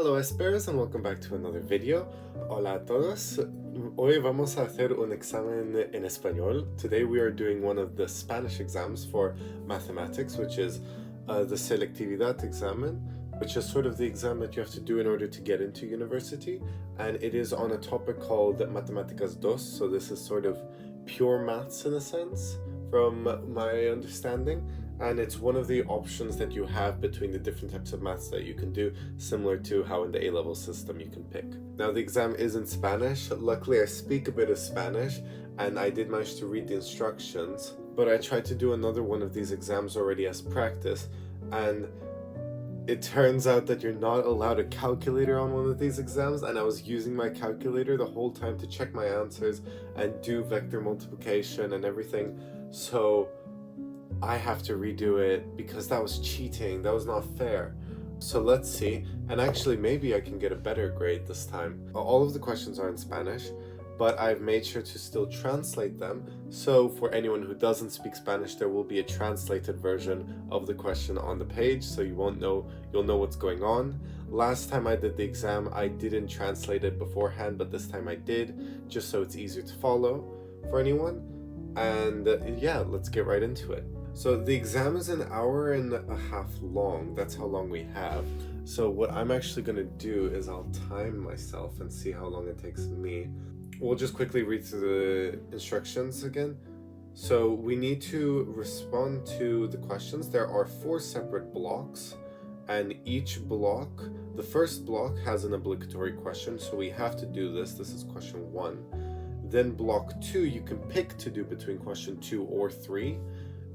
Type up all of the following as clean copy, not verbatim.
Hello espers and welcome back to another video. Hola a todos. Hoy vamos a hacer un examen en español. Today we are doing one of the Spanish exams for mathematics, which is the selectividad examen, which is sort of the exam that you have to do in order to get into university. And it is on a topic called Matemáticas 2, so this is sort of pure maths in a sense, from my understanding. And it's one of the options that you have between the different types of maths that you can do, similar to how in the A-level system you can pick. Now the exam is in Spanish. Luckily I speak a bit of Spanish and I did manage to read the instructions, but I tried to do another one of these exams already as practice, and it turns out that you're not allowed a calculator on one of these exams, and I was using my calculator the whole time to check my answers and do vector multiplication and everything, so I have to redo it because that was cheating. That was not fair. So let's see, and actually maybe I can get a better grade this time. All of the questions are in Spanish, but I've made sure to still translate them, so for anyone who doesn't speak Spanish there will be a translated version of the question on the page, so you'll know what's going on. Last time I did the exam I didn't translate it beforehand, but this time I did, just so it's easier to follow for anyone. And yeah, let's get right into it. So the exam is an hour and a half long. That's how long we have. So what I'm actually going to do is I'll time myself and see how long it takes me. We'll just quickly read through the instructions again. So we need to respond to the questions. There are 4 separate blocks, and each block, the first block has an obligatory question, so we have to do this. This is question 1. Then block 2 you can pick to do between question 2 or 3.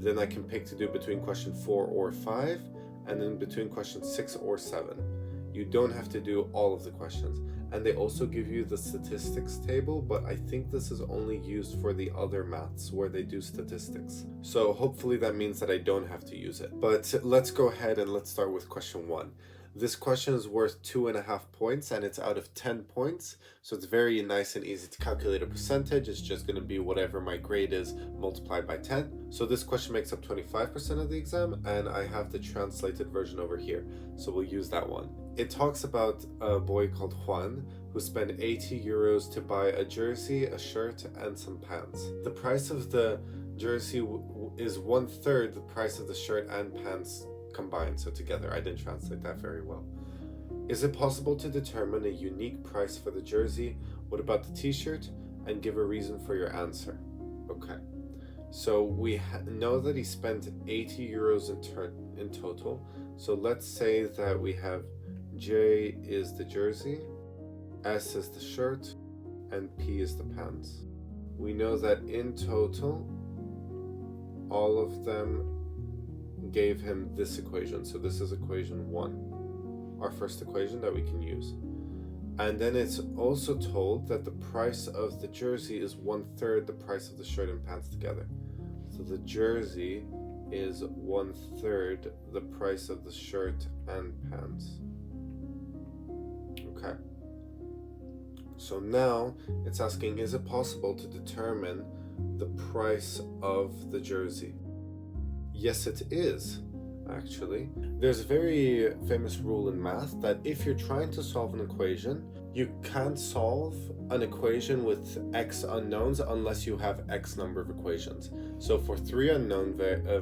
Then I can pick to do between question 4 or 5, and then between question 6 or 7. You don't have to do all of the questions. And they also give you the statistics table, but I think this is only used for the other maths where they do statistics. So hopefully that means that I don't have to use it. But let's go ahead and let's start with question 1. This question is worth 2.5 points and it's out of 10 points. So it's very nice and easy to calculate a percentage. It's just going to be whatever my grade is multiplied by 10. So this question makes up 25% of the exam, and I have the translated version over here. So we'll use that one. It talks about a boy called Juan who spent 80 euros to buy a jersey, a shirt, and some pants. The price of the jersey is 1/3 the price of the shirt and pants combined, so together. I didn't translate that very well. Is it possible to determine a unique price for the jersey? What about the t-shirt? And give a reason for your answer. Okay, so we know that he spent 80 euros in total. So let's say that we have J is the jersey, S is the shirt, and P is the pants. We know that in total all of them gave him this equation. So this is equation 1, our first equation that we can use. And then it's also told that the price of the jersey is 1/3 the price of the shirt and pants together. So the jersey is 1/3 the price of the shirt and pants. Okay. So now it's asking, is it possible to determine the price of the jersey? Yes, it is, actually. There's a very famous rule in math that if you're trying to solve an equation, you can't solve an equation with x unknowns unless you have x number of equations. So for 3 unknown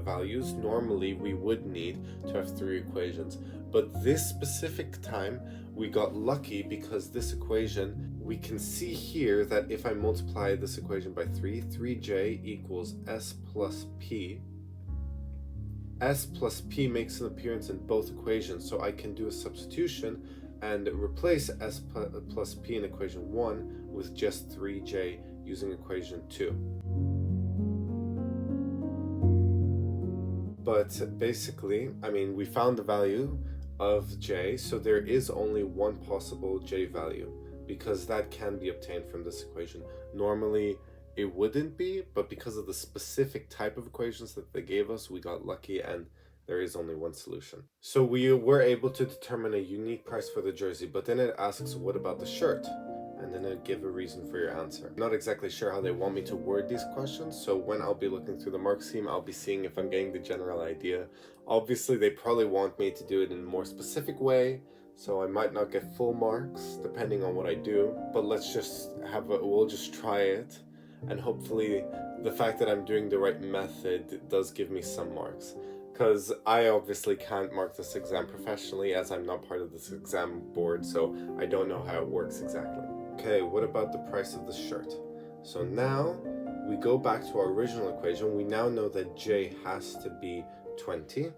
values, normally we would need to have 3 equations. But this specific time, we got lucky because this equation, we can see here that if I multiply this equation by 3, 3j equals s plus p. S plus P makes an appearance in both equations, so I can do a substitution and replace S plus P in equation 1 with just 3J using equation 2. But basically, I mean, we found the value of J, so there is only one possible J value, because that can be obtained from this equation. Normally, it wouldn't be, but because of the specific type of equations that they gave us, we got lucky and there is only one solution. So we were able to determine a unique price for the jersey, but then it asks, what about the shirt? And then it give a reason for your answer. I'm not exactly sure how they want me to word these questions, so when I'll be looking through the mark scheme, I'll be seeing if I'm getting the general idea. Obviously, they probably want me to do it in a more specific way, so I might not get full marks depending on what I do, but we'll just try it, and hopefully the fact that I'm doing the right method does give me some marks, because I obviously can't mark this exam professionally as I'm not part of this exam board, so I don't know how it works exactly. Okay, what about the price of the shirt? So now we go back to our original equation. We now know that J has to be 20.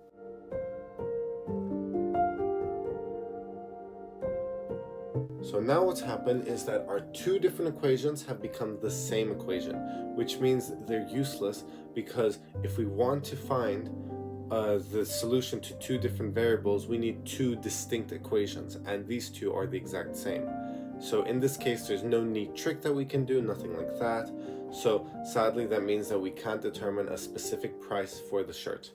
So now what's happened is that our two different equations have become the same equation, which means they're useless, because if we want to find the solution to two different variables, we need two distinct equations, and these two are the exact same. So in this case, there's no neat trick that we can do, nothing like that. So sadly, that means that we can't determine a specific price for the shirt.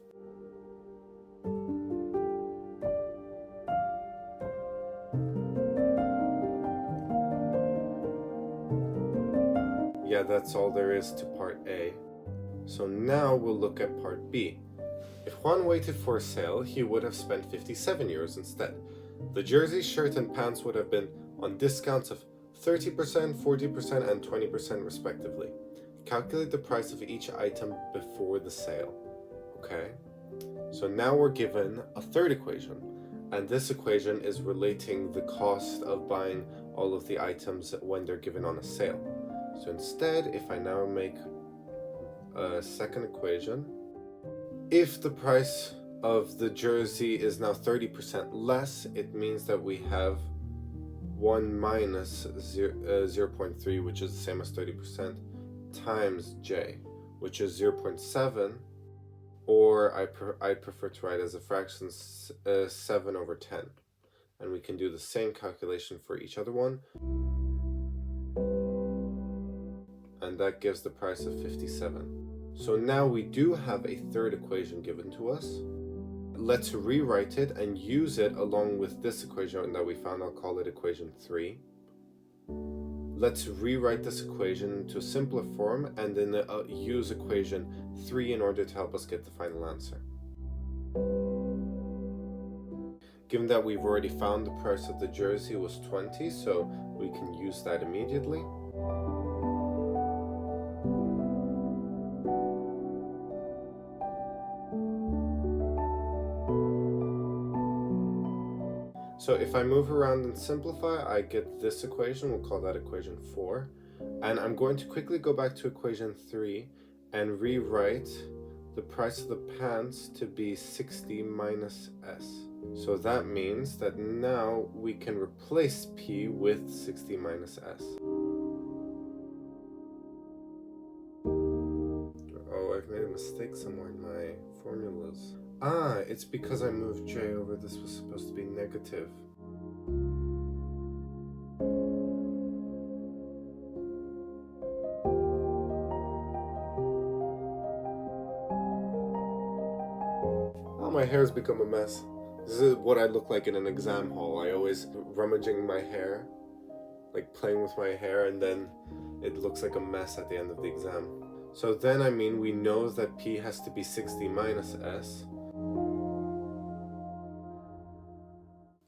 Yeah, that's all there is to part A. So now we'll look at part B. If Juan waited for a sale, he would have spent 57 euros instead. The jersey, shirt, and pants would have been on discounts of 30%, 40%, and 20% respectively. Calculate the price of each item before the sale. Okay, so now we're given a third equation, and this equation is relating the cost of buying all of the items when they're given on a sale. So instead, if I now make a second equation, if the price of the jersey is now 30% less, it means that we have 1 minus 0.3, which is the same as 30%, times J, which is 0.7, or I prefer to write as a fraction 7 over 10. And we can do the same calculation for each other one. And that gives the price of 57. So now we do have a third equation given to us. Let's rewrite it and use it along with this equation that we found. I'll call it equation 3. Let's rewrite this equation to a simpler form and then use equation 3 in order to help us get the final answer. Given that we've already found the price of the jersey was 20, so we can use that immediately. So if I move around and simplify, I get this equation. We'll call that equation 4. And I'm going to quickly go back to equation 3 and rewrite the price of the pants to be 60 minus S. So that means that now we can replace P with 60 minus S. Oh, I've made a mistake somewhere in my formulas. Ah, it's because I moved J over. This was supposed to be negative. Oh, my hair's become a mess. This is what I look like in an exam hall. I always rummaging my hair, like playing with my hair, and then it looks like a mess at the end of the exam. So then, we know that P has to be 60 minus S.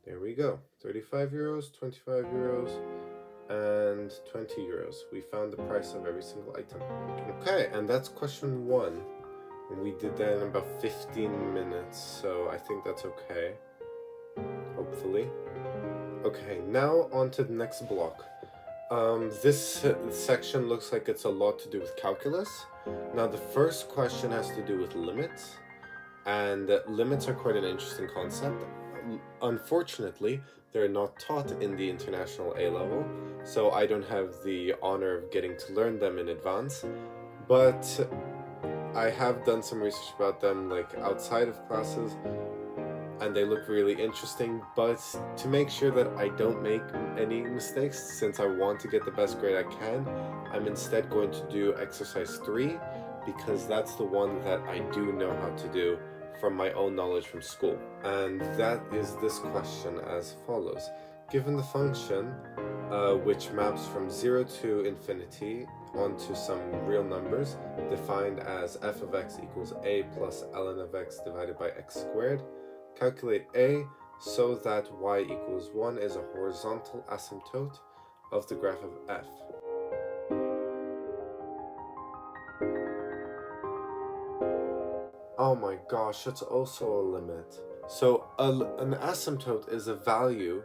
There we go. 35 euros, 25 euros, and 20 euros. We found the price of every single item. Okay, and that's question 1. And we did that in about 15 minutes, so I think that's okay. Hopefully. Okay, now on to the next block. This section looks like it's a lot to do with calculus. Now the first question has to do with limits, and limits are quite an interesting concept. Unfortunately, they're not taught in the international A level, so I don't have the honor of getting to learn them in advance, but I have done some research about them like outside of classes, and they look really interesting. But to make sure that I don't make any mistakes, since I want to get the best grade I can, I'm instead going to do exercise 3, because that's the one that I do know how to do from my own knowledge from school. And that is this question as follows. Given the function which maps from 0 to infinity onto some real numbers defined as f of x equals a plus ln of x divided by x squared, calculate a, so that y equals 1 is a horizontal asymptote of the graph of f. Oh my gosh, it's also a limit. So an asymptote is a value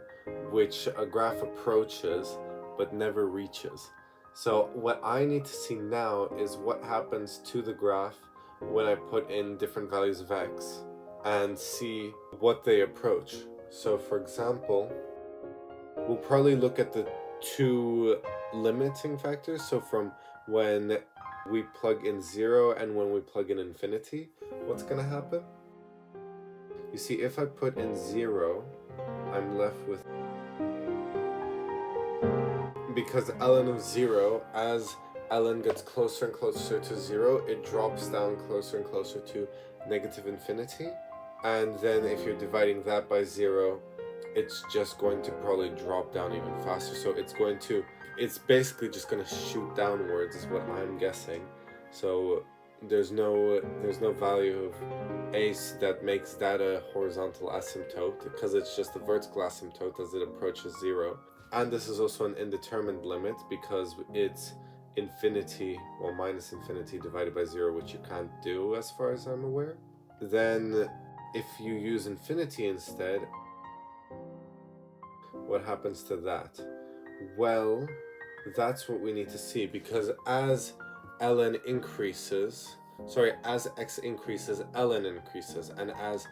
which a graph approaches but never reaches. So what I need to see now is what happens to the graph when I put in different values of x and see what they approach. So for example, we'll probably look at the two limiting factors. So from when we plug in 0 and when we plug in infinity, what's going to happen? You see, if I put in 0, I'm left with, because ln of 0, as ln gets closer and closer to 0, it drops down closer and closer to negative infinity. And then if you're dividing that by 0, it's just going to probably drop down even faster. So it's basically just going to shoot downwards is what I'm guessing. So there's no value of a that makes that a horizontal asymptote, because it's just a vertical asymptote as it approaches 0. And this is also an indeterminate limit because it's infinity, well, minus infinity divided by 0, which you can't do as far as I'm aware. Then if you use infinity instead, what happens to that? Well, that's what we need to see, because as ln increases, as x increases, ln increases, and as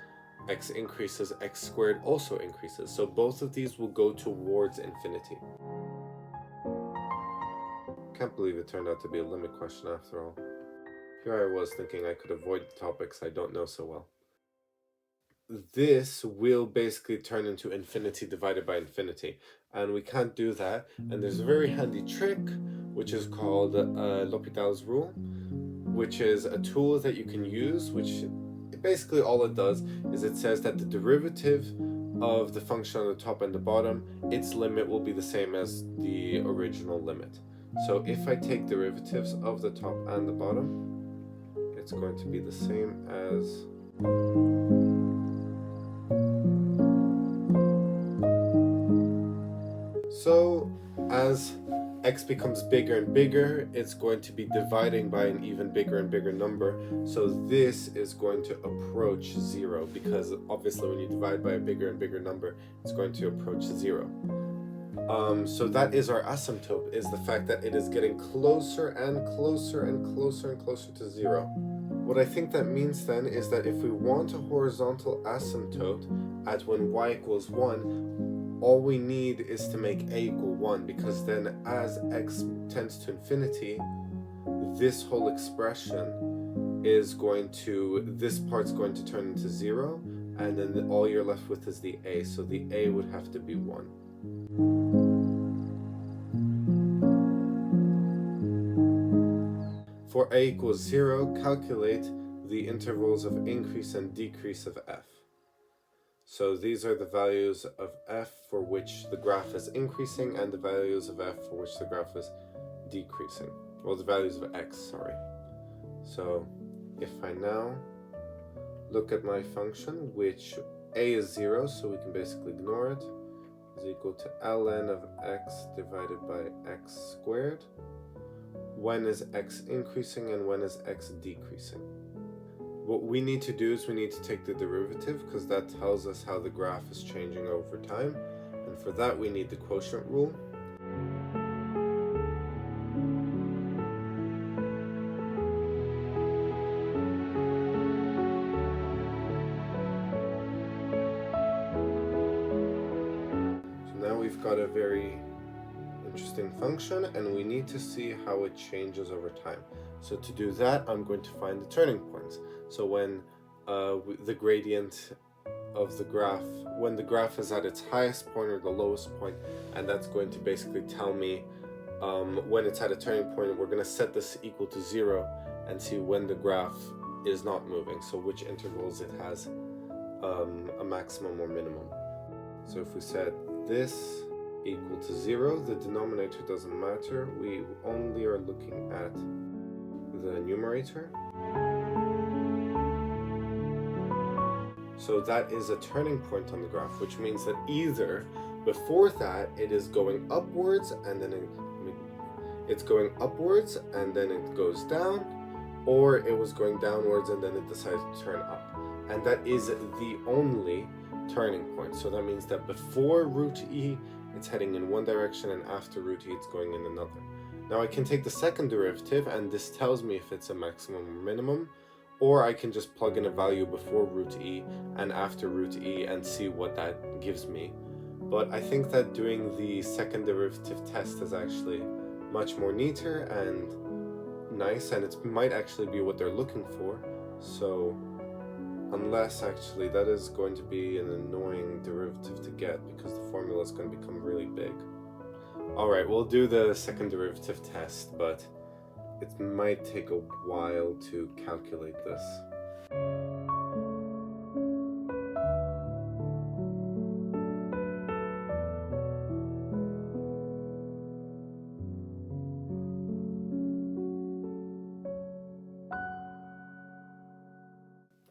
x increases, x squared also increases. So both of these will go towards infinity. Can't believe it turned out to be a limit question after all. Here I was thinking I could avoid the topics I don't know so well. This will basically turn into infinity divided by infinity, and we can't do that. And there's a very handy trick which is called L'Hopital's rule, which is a tool that you can use, which basically all it does is it says that the derivative of the function on the top and the bottom, its limit will be the same as the original limit. So if I take derivatives of the top and the bottom, it's going to be the same as so as x becomes bigger and bigger, it's going to be dividing by an even bigger and bigger number. So this is going to approach 0, because obviously when you divide by a bigger and bigger number, it's going to approach 0. So that is our asymptote, is the fact that it is getting closer and closer and closer and closer to 0. What I think that means then is that if we want a horizontal asymptote at when y equals 1, all we need is to make a equal 1, because then as x tends to infinity, this whole expression is going to, this part's going to turn into 0, and then all you're left with is the a, so the a would have to be 1. For a equals 0, calculate the intervals of increase and decrease of f. So these are the values of f for which the graph is increasing, and the values of f for which the graph is decreasing. Well, the values of x, sorry. So if I now look at my function, which a is 0, so we can basically ignore it, is equal to ln of x divided by x squared. When is x increasing and when is x decreasing? What we need to do is we need to take the derivative, because that tells us how the graph is changing over time. And for that we need the quotient rule. So now we've got a very interesting function, and we need to see how it changes over time. So to do that, I'm going to find the turning points. So when the gradient of the graph, when the graph is at its highest point or the lowest point, and that's going to basically tell me when it's at a turning point, we're going to set this equal to 0 and see when the graph is not moving, so which intervals it has a maximum or minimum. So if we set this equal to 0, the denominator doesn't matter, we only are looking at the numerator. So that is a turning point on the graph, which means that either before that it is going upwards and then it's going upwards and then it goes down, or it was going downwards and then it decided to turn up. And that is the only turning point. So that means that before root E, it's heading in one direction, and after root E, it's going in another. Now I can take the second derivative, and this tells me if it's a maximum or minimum, or I can just plug in a value before root E and after root E and see what that gives me. But I think that doing the second derivative test is actually much more neater and nice, and it might actually be what they're looking for. So unless actually that is going to be an annoying derivative to get because the formula is going to become really big. Alright, we'll do the second derivative test, but it might take a while to calculate this.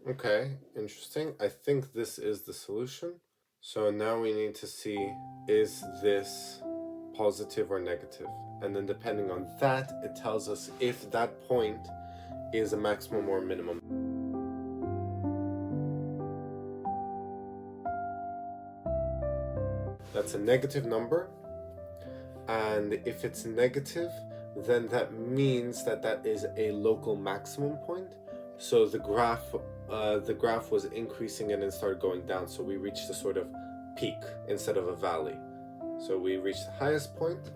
Okay, interesting. I think this is the solution. So now we need to see, is this positive or negative? And then depending on that, it tells us if that point is a maximum or minimum. That's a negative number. And if it's negative, then that means that that is a local maximum point. So the graph was increasing and then started going down. So we reached a sort of peak instead of a valley. So we reached the highest point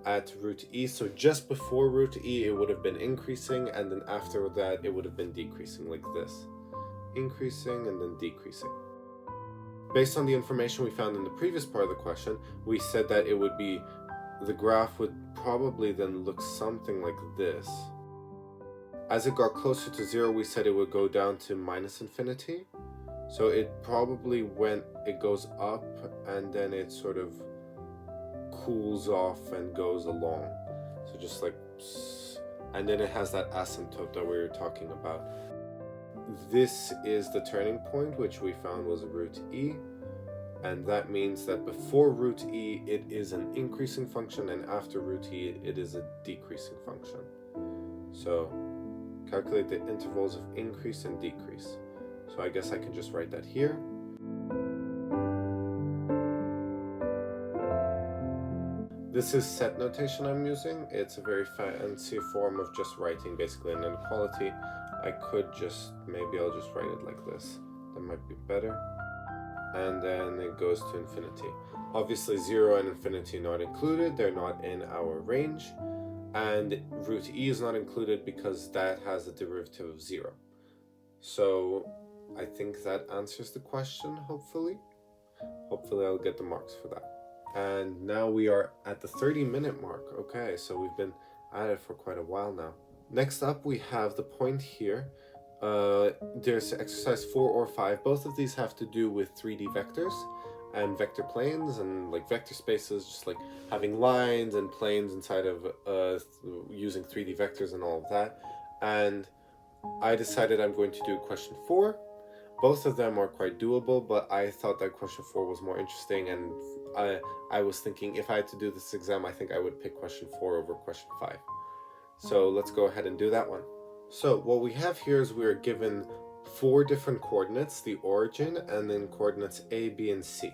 at root E. So just before root E, it would have been increasing, and then after that, it would have been decreasing like this. Increasing and then decreasing. Based on the information we found in the previous part of the question, we said that it would be, the graph would probably then look something like this. As it got closer to 0, we said it would go down to minus infinity. So it probably it goes up and then it sort of cools off and goes along. So just like, and then it has that asymptote that we were talking about. This is the turning point, which we found was root E. And that means that before root E, it is an increasing function, and after root E, it is a decreasing function. So calculate the intervals of increase and decrease. So I guess I can just write that here. This is set notation I'm using. It's a very fancy form of just writing basically an inequality. I could just, maybe I'll just write it like this. That might be better. And then it goes to infinity. Obviously 0 and infinity not included. They're not in our range. And root E is not included because that has a derivative of 0. So I think that answers the question, hopefully. Hopefully I'll get the marks for that. And now we are at the 30-minute mark. Okay, so we've been at it for quite a while now. Next up, we have the point here. There's exercise 4 or 5. Both of these have to do with 3D vectors and vector planes and like vector spaces, just like having lines and planes inside of using 3D vectors and all of that. And I decided I'm going to do question 4. Both of them are quite doable, but I thought that question 4 was more interesting, and I was thinking if I had to do this exam, I think I would pick question 4 over question 5. So let's go ahead and do that one. So what we have here is we are given 4 different coordinates, the origin, and then coordinates A, B, and C.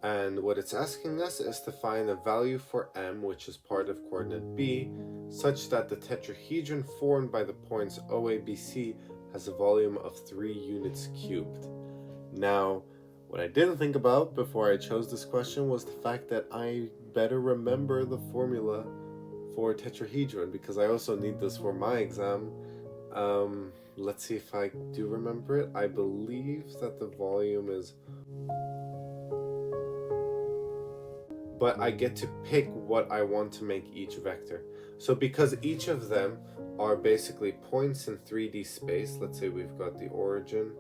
And what it's asking us is to find a value for M, which is part of coordinate B, such that the tetrahedron formed by the points OABC has a volume of 3 units cubed. Now, what I didn't think about before I chose this question was the fact that I better remember the formula for tetrahedron, because I also need this for my exam. Let's see if I do remember it. I believe that the volume is... But I get to pick what I want to make each vector. So because each of them are basically points in 3D space, let's say we've got the origin.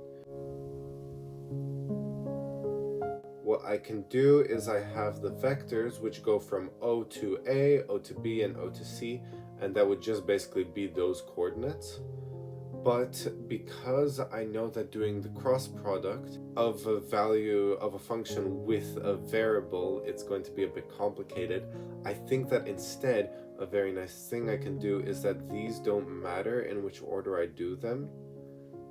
What I can do is I have the vectors which go from O to A, O to B, and O to C, and that would just basically be those coordinates. But because I know that doing the cross product of a value of a function with a variable, it's going to be a bit complicated, I think that instead a very nice thing I can do is that these don't matter in which order I do them,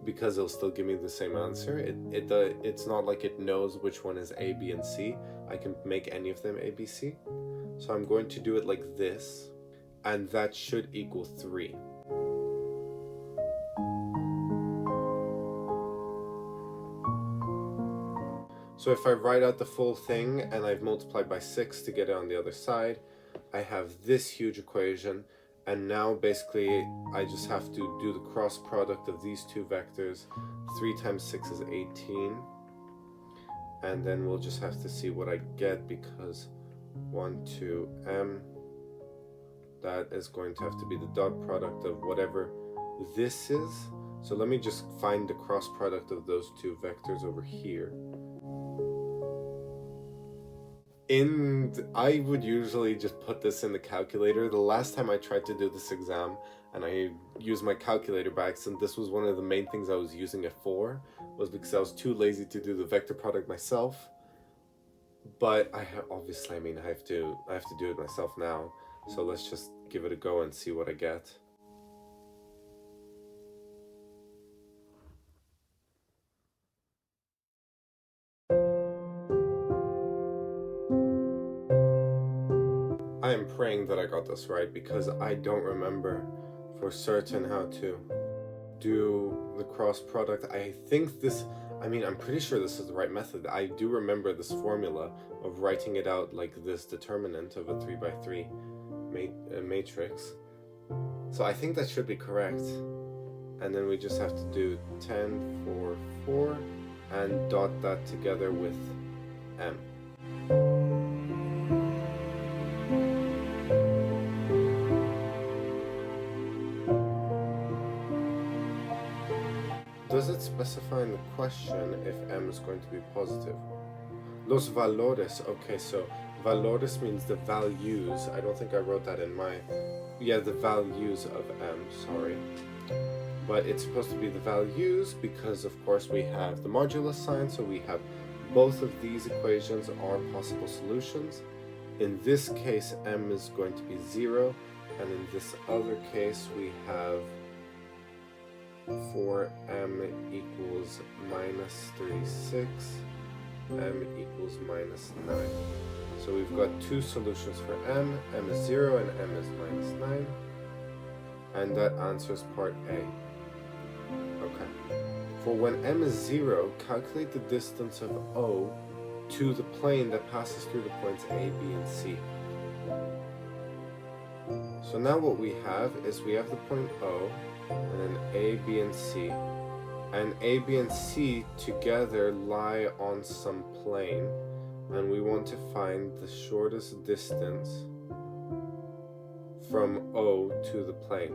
because it'll still give me the same answer. It's not like it knows which one is A, B, and C. I can make any of them A, B, C. So I'm going to do it like this, and that should equal 3. So if I write out the full thing and I've multiplied by 6 to get it on the other side, I have this huge equation, and now basically I just have to do the cross product of these two vectors. 3 times 6 is 18, and then we'll just have to see what I get, because 1, 2, m, that is going to have to be the dot product of whatever this is. So let me just find the cross product of those two vectors over here. I would usually just put this in the calculator. The last time I tried to do this exam and I used my calculator by accident, this was one of the main things I was using it for, was because I was too lazy to do the vector product myself. But obviously, I mean, I have to do it myself now. So let's just give it a go and see what I get. I am praying that I got this right, because I don't remember for certain how to do the cross product. I think this, I mean, I'm pretty sure this is the right method. I do remember this formula of writing it out like this determinant of a 3 by 3 matrix. So I think that should be correct. And then we just have to do 10, 4, 4, and dot that together with m. Does it specify in the question if m is going to be positive? Los valores, okay, so valores means the values. I don't think I wrote that in my, yeah, the values of m, sorry. But it's supposed to be the values because, of course, we have the modulus sign, so we have both of these equations are possible solutions. In this case, m is going to be 0, and in this other case, we have 4m equals minus 36, m equals minus 9. So we've got two solutions for m is 0 and m is minus 9. And that answers part A. Okay. For when m is 0, calculate the distance of O to the plane that passes through the points A, B, and C. So now what we have is we have the point O, and then A, B, and C. And A, B, and C together lie on some plane, and we want to find the shortest distance from O to the plane.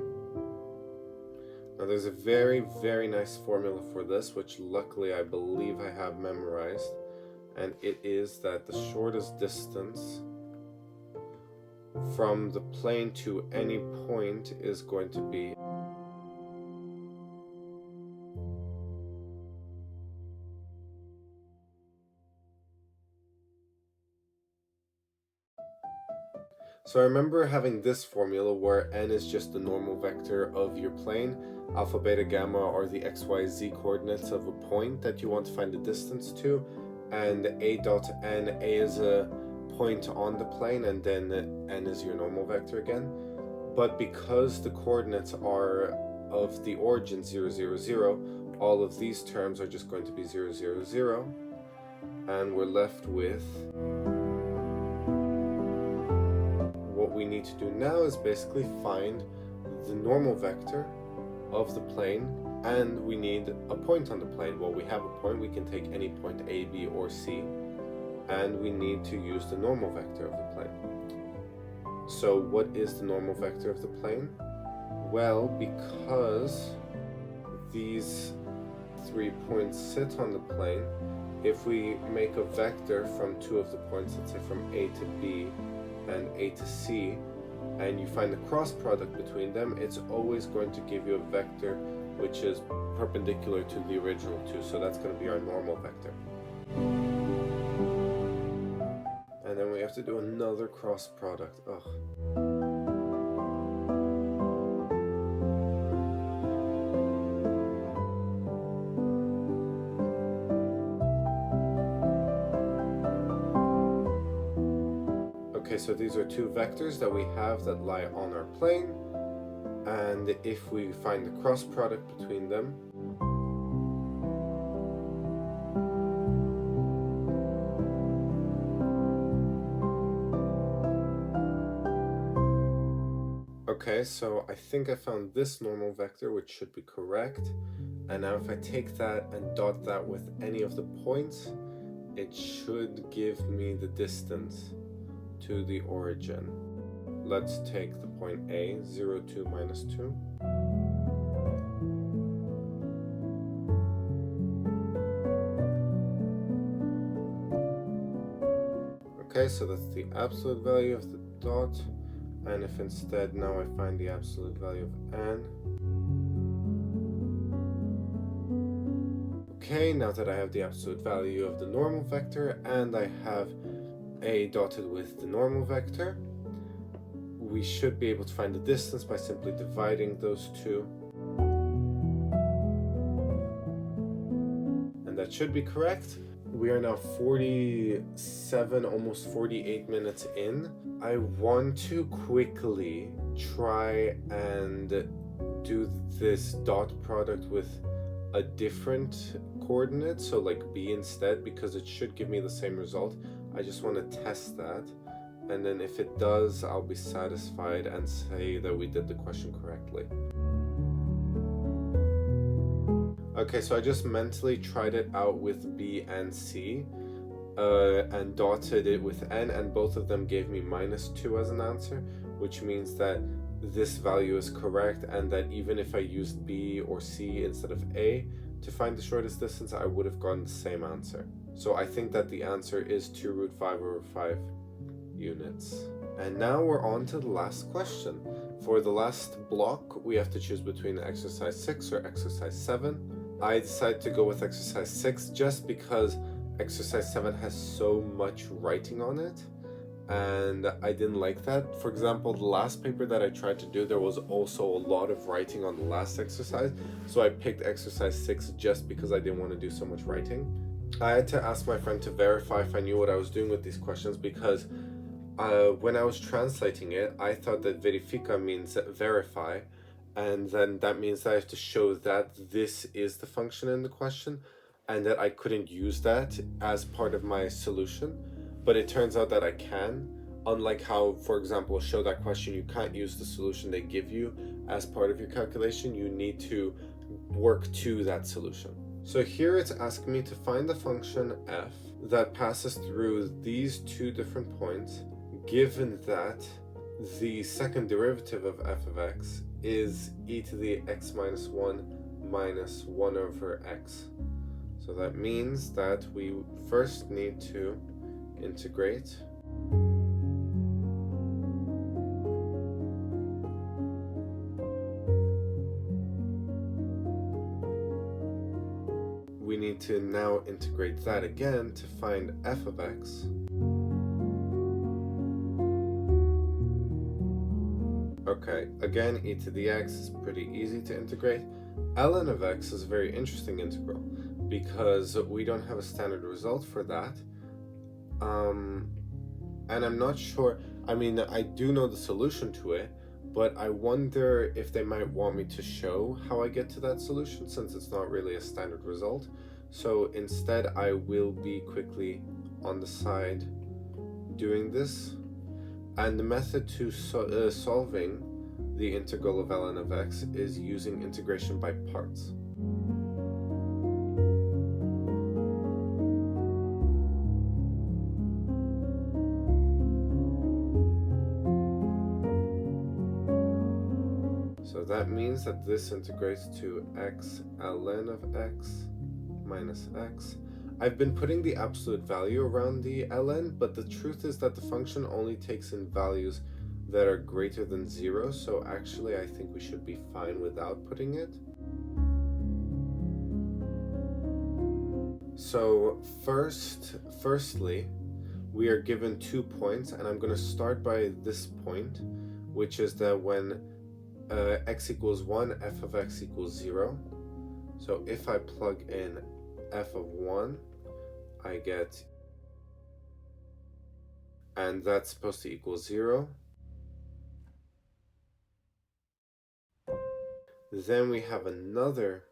Now there's a very, very nice formula for this, which luckily I believe I have memorized, and it is that the shortest distance from the plane to any point is going to be So I remember having this formula where n is just the normal vector of your plane, alpha, beta, gamma are the x, y, z coordinates of a point that you want to find the distance to, and a dot n, a is a point on the plane, and then n is your normal vector again. But because the coordinates are of the origin 0, 0, 0, all of these terms are just going to be 0, 0, 0, and we're left with... What we need to do now is basically find the normal vector of the plane, and we need a point on the plane. Well, we have a point, we can take any point A, B, or C, and we need to use the normal vector of the plane. So what is the normal vector of the plane? Well, because these 3 points sit on the plane, if we make a vector from two of the points, let's say from A to B and A to C, and you find the cross product between them, it's always going to give you a vector which is perpendicular to the original 2, so that's going to be our normal vector. And then we have to do another cross product. Ugh. Okay, so these are two vectors that we have that lie on our plane, and if we find the cross product between them, okay, so I think I found this normal vector, which should be correct. And now if I take that and dot that with any of the points, it should give me the distance to the origin. Let's take the point A, 0, 2, minus 2. Okay, so that's the absolute value of the dot. And if instead now I find the absolute value of n. Okay, now that I have the absolute value of the normal vector and I have A dotted with the normal vector, we should be able to find the distance by simply dividing those two. And that should be correct. We are now 47, almost 48 minutes in. I want to quickly try and do this dot product with a different coordinate, so like B instead, because it should give me the same result. I just want to test that, and then if it does, I'll be satisfied and say that we did the question correctly. Okay, so I just mentally tried it out with B and C and dotted it with N, and both of them gave me -2 as an answer, which means that this value is correct, and that even if I used B or C instead of A to find the shortest distance, I would have gotten the same answer. So I think that the answer is 2√5/5 units. And now we're on to the last question. For the last block, we have to choose between exercise 6 or exercise 7. I decided to go with exercise 6 just because exercise 7 has so much writing on it, and I didn't like that. For example, the last paper that I tried to do, there was also a lot of writing on the last exercise, so I picked exercise 6 just because I didn't want to do so much writing. I had to ask my friend to verify if I knew what I was doing with these questions, because when I was translating it, I thought that verifica means verify, and then that means that I have to show that this is the function in the question, and that I couldn't use that as part of my solution. But it turns out that I can. Unlike how, for example, show that question, you can't use the solution they give you as part of your calculation. You need to work to that solution. So here it's asking me to find the function f that passes through these two different points, given that the second derivative of f of x is e to the x minus 1 minus 1 over x. So that means that we first need to integrate we need to now integrate that again to find f of x. Okay, again, e to the x is pretty easy to integrate. Ln of x is a very interesting integral because we don't have a standard result for that. And I'm not sure, I mean, I do know the solution to it, but I wonder if they might want me to show how I get to that solution, since it's not really a standard result. So instead, I will be quickly on the side doing this. And the method to solving the integral of ln of x is using integration by parts. So that means that this integrates to x ln of x minus x. I've been putting the absolute value around the ln, but the truth is that the function only takes in values that are greater than 0, so actually I think we should be fine without putting it. So firstly, we are given 2 points, and I'm going to start by this point, which is that when x equals 1, f of x equals 0. So if I plug in f of 1, I get, and that's supposed to equal 0. Then we have another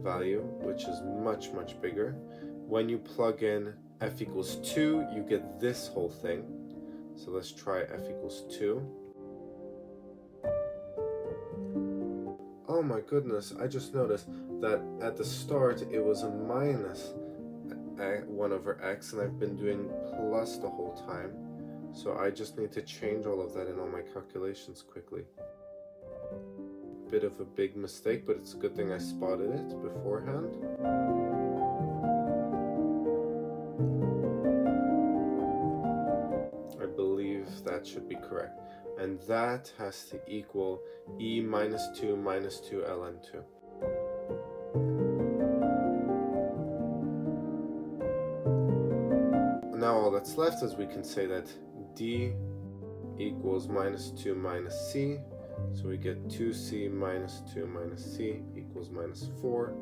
value, which is much, much bigger. When you plug in f equals 2, you get this whole thing. So let's try f equals 2. Oh my goodness, I just noticed that at the start it was a minus 1 over x, and I've been doing plus the whole time. So I just need to change all of that in all my calculations quickly. Bit of a big mistake, but it's a good thing I spotted it beforehand. I believe that should be correct. And that has to equal e minus 2 ln 2. Now all that's left is we can say that d equals minus 2 minus c. So we get 2c minus 2 minus c equals minus 4.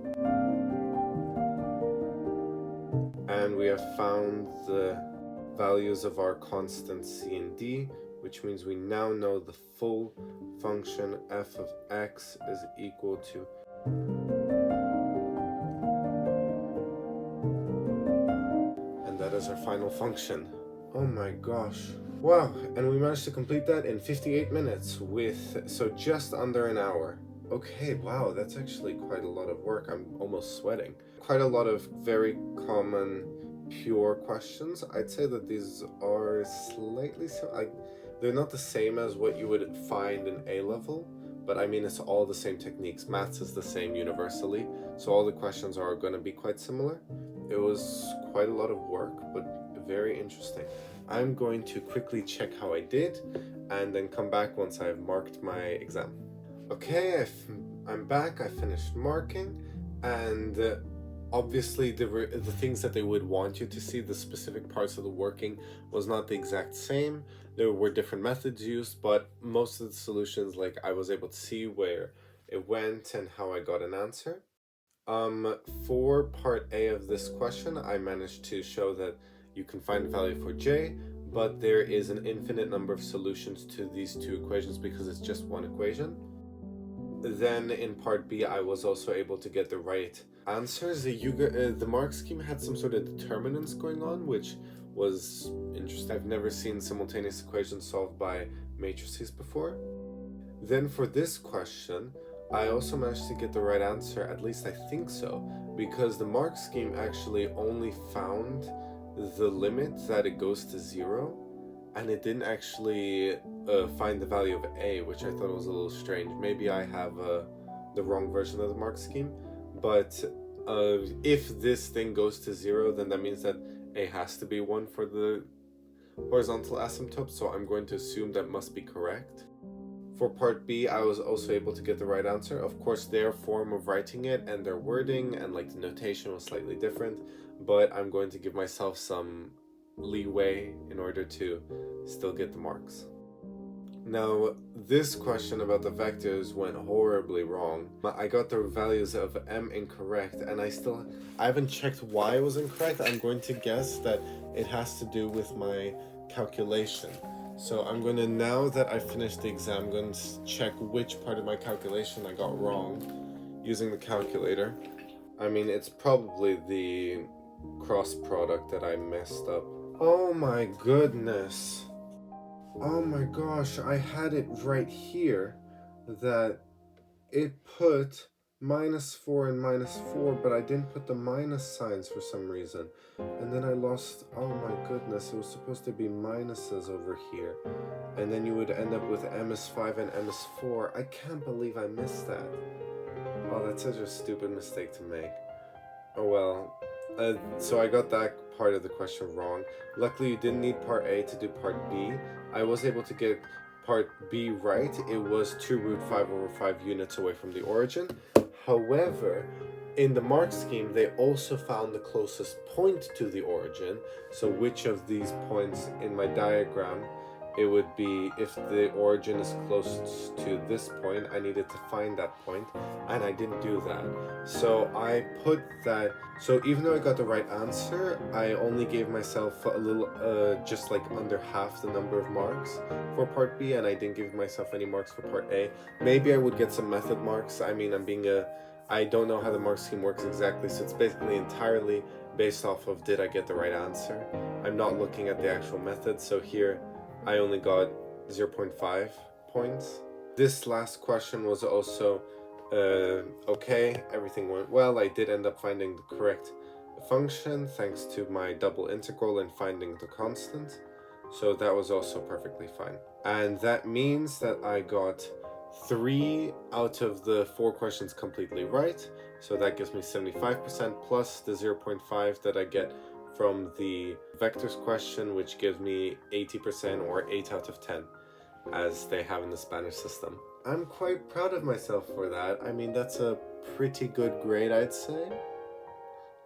And we have found the values of our constants c and d, which means we now know the full function f of x is equal to and that is our final function. Oh my gosh. Wow, and we managed to complete that in 58 minutes so just under an hour. Okay, wow, that's actually quite a lot of work. I'm almost sweating. Quite a lot of very common, pure questions. I'd say that these are slightly, they're not the same as what you would find in A-level, but I mean, it's all the same techniques. Maths is the same universally, so all the questions are going to be quite similar. It was quite a lot of work, but very interesting. I'm going to quickly check how I did and then come back once I've marked my exam. Okay, I'm back. I finished marking, and obviously the things that they would want you to see, the specific parts of the working, was not the exact same. There were different methods used, but most of the solutions, like, I was able to see where it went and how I got an answer. For part A of this question, I managed to show that you can find a value for j, but there is an infinite number of solutions to these two equations because it's just one equation. Then in part B, I was also able to get the right answers. The mark scheme had some sort of determinants going on, which was interesting. I've never seen simultaneous equations solved by matrices before. Then for this question, I also managed to get the right answer, at least I think so, because the mark scheme actually only found the limit that it goes to 0, and it didn't actually find the value of a, which I thought was a little strange. Maybe I have the wrong version of the mark scheme, but if this thing goes to 0, then that means that a has to be 1 for the horizontal asymptote, so I'm going to assume that must be correct. For part B, I was also able to get the right answer. Of course, their form of writing it and their wording and like the notation was slightly different, but I'm going to give myself some leeway in order to still get the marks. Now, this question about the vectors went horribly wrong. I got the values of m incorrect, and I haven't checked why it was incorrect. I'm going to guess that it has to do with my calculation. So I'm going to, now that I finished the exam, I'm going to check which part of my calculation I got wrong using the calculator. I mean, it's probably the cross product that I messed up. Oh my goodness. Oh my gosh, I had it right here that it put -4 and -4, but I didn't put the minus signs for some reason. And then I lost, oh my goodness, it was supposed to be minuses over here. And then you would end up with m is 5 and m is 4. I can't believe I missed that. Oh, that's such a stupid mistake to make. Oh well. So I got that part of the question wrong. Luckily, you didn't need part A to do part B. I was able to get part B right. It was 2 √5 over 5 units away from the origin. However, In the mark scheme, they also found the closest point to the origin. So which of these points in my diagram, it would be if the origin is close to this point, I needed to find that point, and I didn't do that. So I put that, so even though I got the right answer, I only gave myself a little, just like under half the number of marks for part B, and I didn't give myself any marks for part A. Maybe I would get some method marks. I mean, I don't know how the mark scheme works exactly, so it's basically entirely based off of did I get the right answer. I'm not looking at the actual method, so here I only got 0.5 points. This last question was also okay, everything went well. I did end up finding the correct function thanks to my double integral and finding the constant, so that was also perfectly fine. And that means that I got 3 out of the 4 questions completely right, so that gives me 75% plus the 0.5 that I get from the vectors question, which gives me 80% or 8 out of 10 as they have in the Spanish system. I'm quite proud of myself for that. I mean, that's a pretty good grade, I'd say.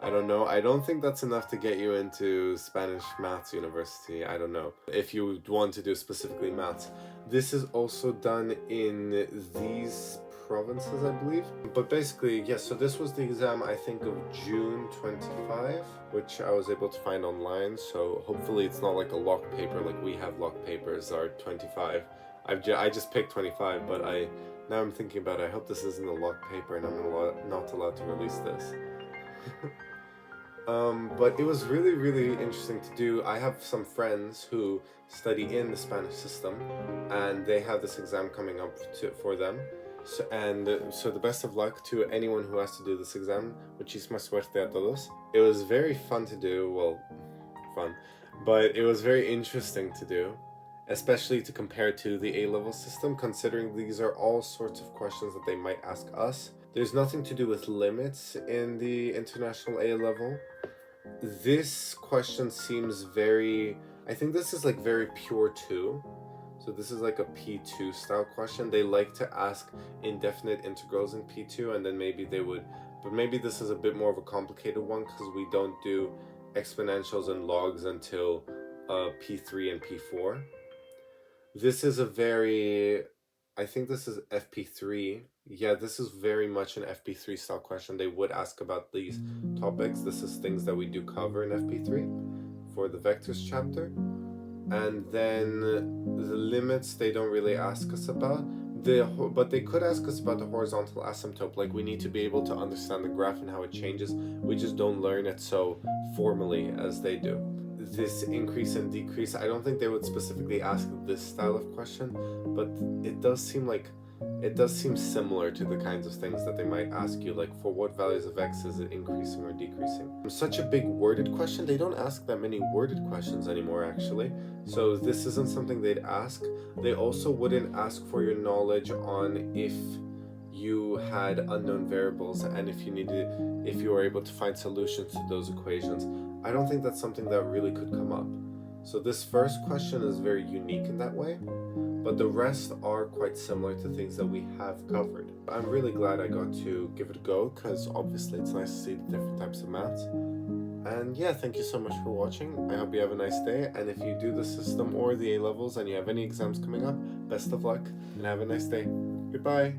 I don't know. I don't think that's enough to get you into Spanish Maths University. I don't know. If you want to do specifically maths. This is also done in these provinces, I believe. But basically, yes, so this was the exam, I think, of June 25, which I was able to find online. So hopefully it's not like a locked paper, like we have locked papers are 25. I just picked 25, but now I'm thinking about it, I hope this isn't a locked paper and I'm not allowed to release this. But it was really, really interesting to do. I have some friends who study in the Spanish system, and they have this exam coming up for them. So the best of luck to anyone who has to do this exam. Muchísima suerte a todos. It was very fun to do, well, fun, but it was very interesting to do, especially to compare to the A-level system, considering these are all sorts of questions that they might ask us. There's nothing to do with limits in the international A-level. This question seems very, I think this is like very pure 2. So this is like a P2 style question. They like to ask indefinite integrals in P2, and then maybe they would, but maybe this is a bit more of a complicated one because we don't do exponentials and logs until P3 and P4. This is a very, I think this is FP3. Yeah, this is very much an FP3 style question. They would ask about these topics. This is things that we do cover in FP3 for the vectors chapter. And then the limits, they don't really ask us about. But they could ask us about the horizontal asymptote. Like, we need to be able to understand the graph and how it changes. We just don't learn it so formally as they do. This increase and decrease, I don't think they would specifically ask this style of question, but it does seem similar to the kinds of things that they might ask you, like for what values of x is it increasing or decreasing. Such a big worded question, they don't ask that many worded questions anymore actually, so this isn't something they'd ask. They also wouldn't ask for your knowledge on if you had unknown variables and if you were able to find solutions to those equations. I don't think that's something that really could come up. So this first question is very unique in that way, but the rest are quite similar to things that we have covered. I'm really glad I got to give it a go, because obviously it's nice to see the different types of maths. And yeah, thank you so much for watching. I hope you have a nice day, and if you do the system or the A-levels and you have any exams coming up, best of luck and have a nice day. Goodbye.